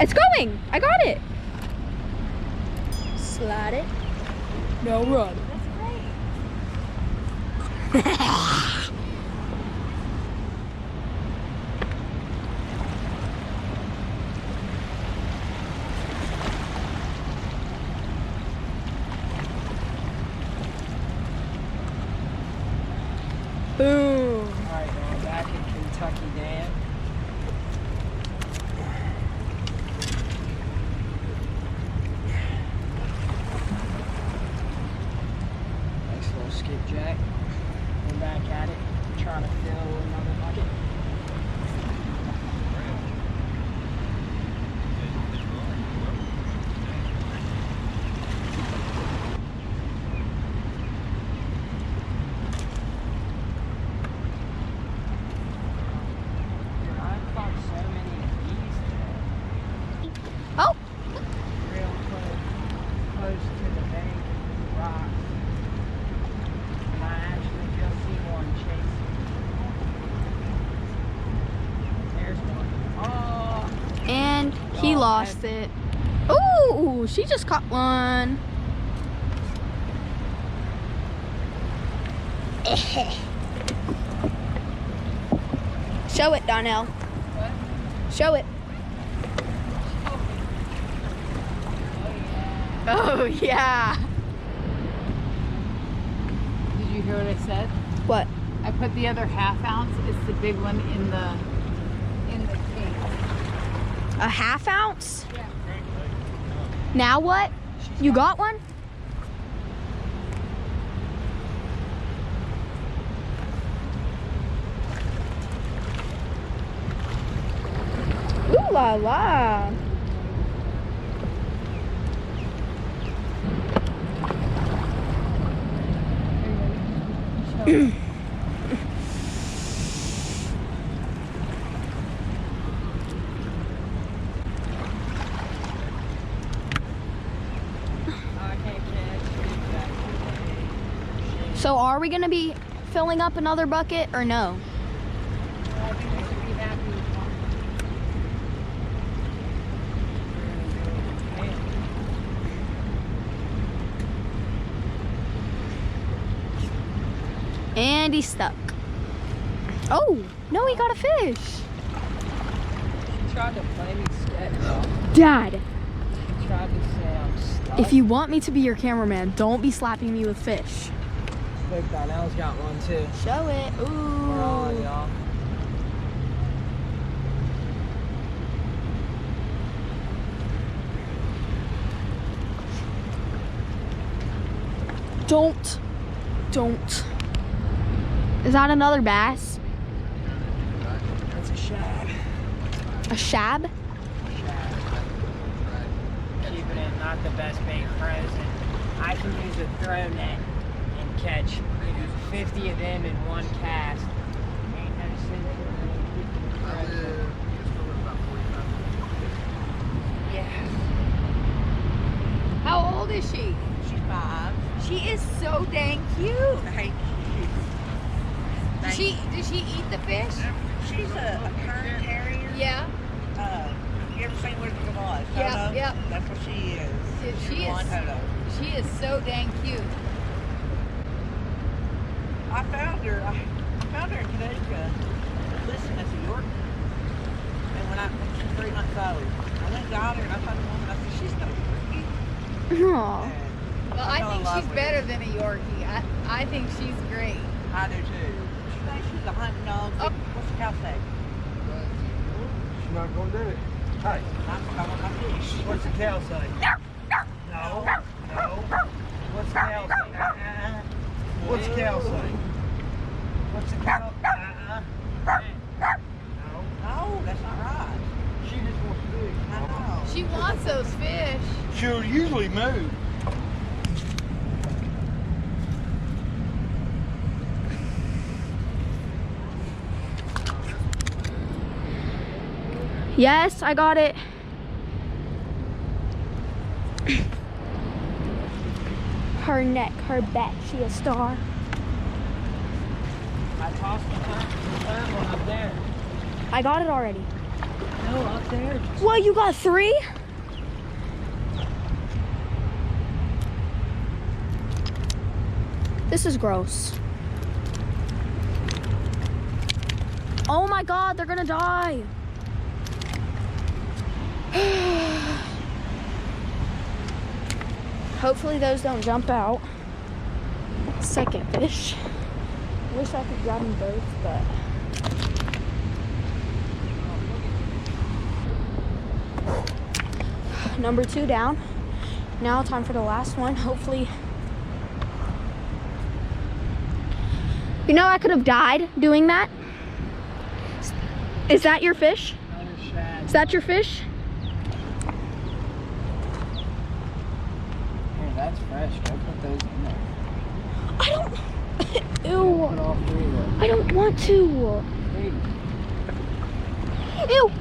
It's going. I got it. Slide it. No run. That's great. Boom. Alright, going back in Kentucky Dam. Nice little skipjack. Go back at it, trying to fill another bucket. Oh. Real close to the bank rocks. And I actually just see one chasing. There's one. Oh! And he lost it. Ooh, she just caught one. Show it, Donnell. What? Show it. Oh, yeah. Did you hear what I said? What? I put the other ½ ounce. It's the big one in the case. A ½ ounce? Yeah. Now what? You got one? Ooh la la. So are we gonna be filling up another bucket or no? I think we should be happy with one. And he's stuck. Oh, no, he got a fish. She tried to play me sketch. Dad, She tried to say I'm stuck. if you want me to be your cameraman, don't be slapping me with fish. Look, Donnell's got one too. Show it. We're on, Ooh. y'all. Don't. Is that another bass? That's a shad. A shab? Keeping it not the best bait frozen. I can use a throw net and catch 50 of them in one cast. Ain't no sense in keeping it frozen. Yeah. How old is she? She's 5. She is so dang cute. Thank Does you. she eat the fish? She's a current terrier. Yeah. You ever seen Wizard of Oz? Yeah, Toto? yeah. That's what she is. She Blonde is. Toto. She is so dang cute. I found her in Connecticut. Listen, as a Yorkie. And when she was 3 months old, I went and got her and I told the woman, I said, she's no Yorkie. Aw. And Well, I I fell in think love she's with better her. than a Yorkie. I think she's great. I do too. She thinks she's a hunting dog. Oh. What's the cow say? She's not gonna do it. Hey, I want my fish. what's the cow say? No, no. What's the cow say? What's the cow say? What's the cow? No. No, that's not right. She just wants to do it. I know. She wants those fish. She'll usually move. Yes, I got it. Her neck, her back, she a star. I tossed the third one up there. I got it already. No, up there. Well, you got 3? This is gross. Oh my God, they're gonna die. Hopefully those don't jump out. Second fish. Wish I could grab them both, but. Number 2 down. Now time for the last one. Hopefully. You know I could have died doing that. Is that your fish? Another shad. Is that your fish? Here, that's fresh. Go put those in there. I don't. Put Ew. all 3 of them. I don't want to. Hey, Ew.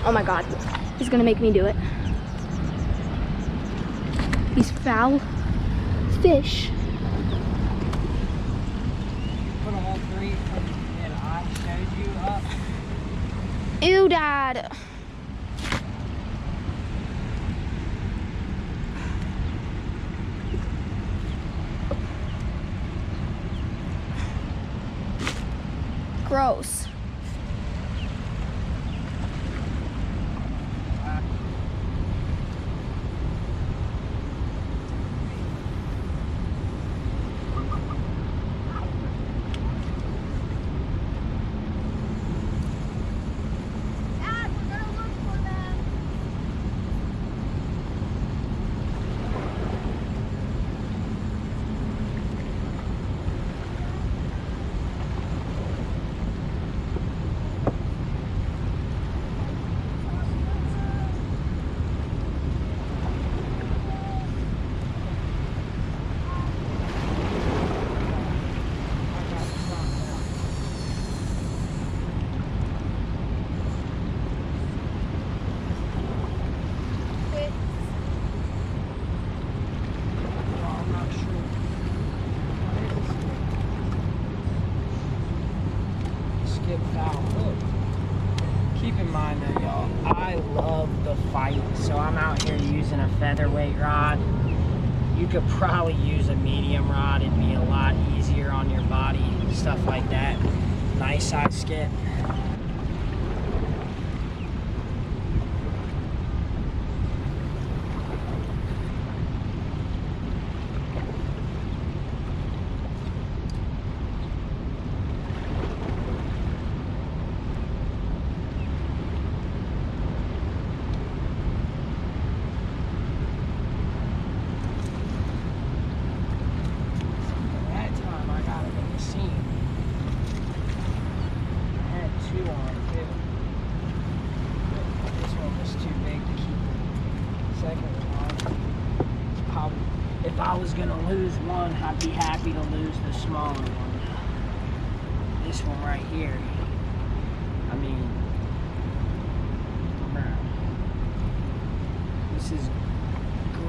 Oh my God. He's gonna make me do it. These foul fish. put all 3 that I showed you up. Ew, Dad. Gross. Keep in mind though, y'all, I love the fight, so I'm out here using a featherweight rod. You could probably use a medium rod. It'd be a lot easier on your body, stuff like that. Nice size skip. If I was gonna lose one, I'd be happy to lose the smaller one. This one right here. I mean, bro, this is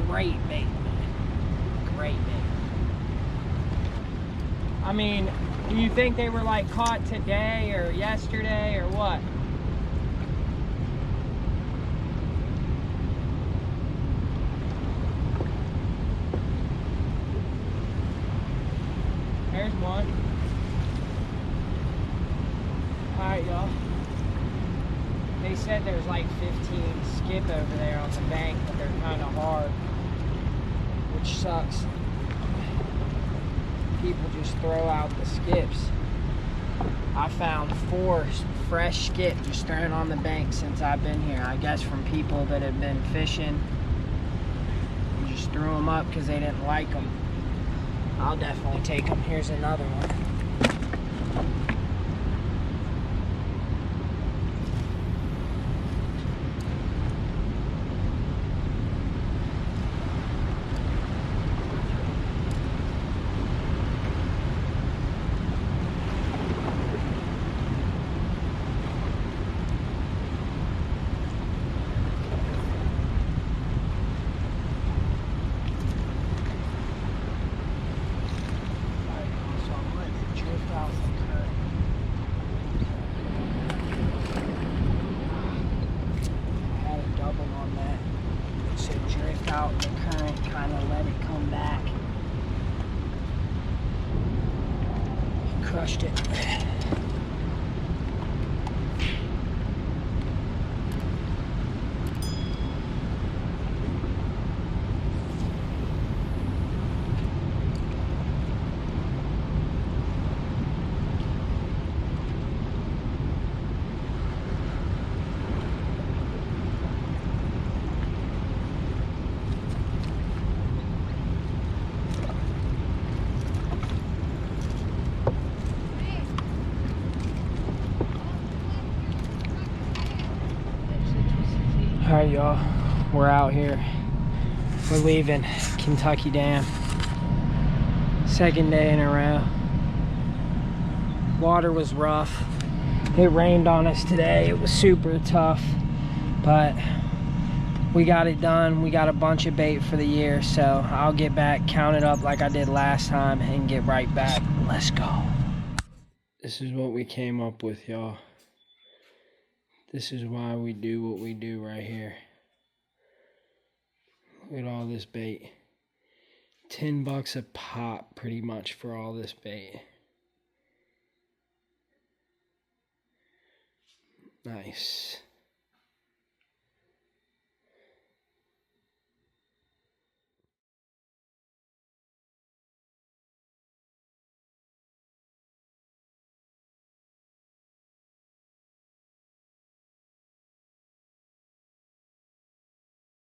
great bait, man. Great bait. I mean, do you think they were like caught today or yesterday or what? There's one. Alright, y'all. They said there's like 15 skip over there on the bank, but they're kind of hard, which sucks. People just throw out the skips. I found 4 fresh skip just thrown on the bank since I've been here. I guess from people that have been fishing and just threw them up because they didn't like them. I'll definitely take them. Here's another one. out, the current kind of let it come back. Crushed it. Alright, y'all, we're out here. We're leaving Kentucky Dam. Second day in a row. Water was rough. It rained on us today. It was super tough, but we got it done. We got a bunch of bait for the year, so I'll get back, count it up like I did last time, and get right back. Let's go. This is what we came up with, y'all. This is why we do what we do right here. Look at all this bait. $10 a pop pretty much for all this bait. Nice.